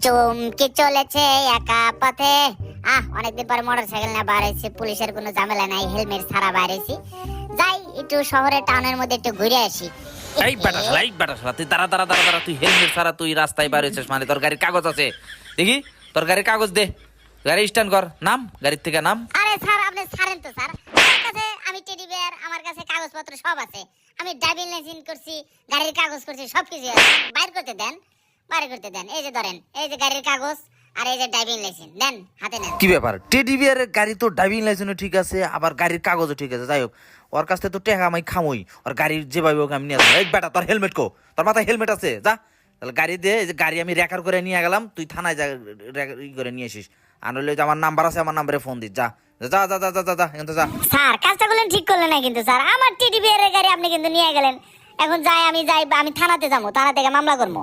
চমকে চলেছে একা পথে। অনেকদিন পরে মোটরসাইকেল নিয়ে বার হয়েছি, পুলিশের কোনো ঝামেলা নাই, হেলমেট ছাড়া বার হয়েছি। যাই একটু শহরে টাউনের মধ্যে একটু ঘুরে আসি। এই বেটা শালা তুই দাঁড়া তুই হেলমেট ছাড়া তুই রাস্তায় বার হয়েছিস মানে তোর গাড়ির কাগজ আছে? দেখি তোর গাড়ির কাগজ দে, গাড়ি স্ট্যান্ড কর, নাম গাড়ির থেকে নাম। আরে স্যার আপনি ছাড়েন তো স্যার, আমার কাছে আমি টেডি বিয়ার, আমার কাছে কাগজপত্র সব আছে। আমি ড্রাইভিং লাইসেন্স করছি, গাড়ির কাগজ করছি, সবকিছু আছে। বাইর করতে দেন, বাইর করতে দেন। এই যে ধরেন, এই যে গাড়ির কাগজ আর এই যে ড্রাইভিং লাইসেন্স, দেন হাতে নেন। কি ব্যাপার, টেডি বিয়ারের গাড়ি তো ড্রাইভিং লাইসেন্সও ঠিক আছে, আবার গাড়ির কাগজও ঠিক আছে। যাই হোক, ওর কাছ থেকে তো টেকা আমি খামই, ওর গাড়ির যেভাবে হোক আমি নিয়ে আসবো। এই বেটা তোর হেলমেট কো, তোর মাথায় হেলমেট আছে? যা তাহলে গাড়ি দে, এই যে গাড়ি আমি রেকার করে নিয়ে গেলাম, তুই থানায় যা করে নিয়ে আসিস। আর হলে আমার নাম্বার আছে, আমার নাম্বারে ফোন দিস। যা যা যা যা যা যা এখান থেকে যা। স্যার কাজটা করলেন ঠিক করলেন না কিন্তু স্যার, আমার টেডি বিয়ারের গাড়ি আপনি কিন্তু নিয়ে গেলেন। এখন যাই আমি থানাতে যাবো, থানা থেকে মামলা করবো।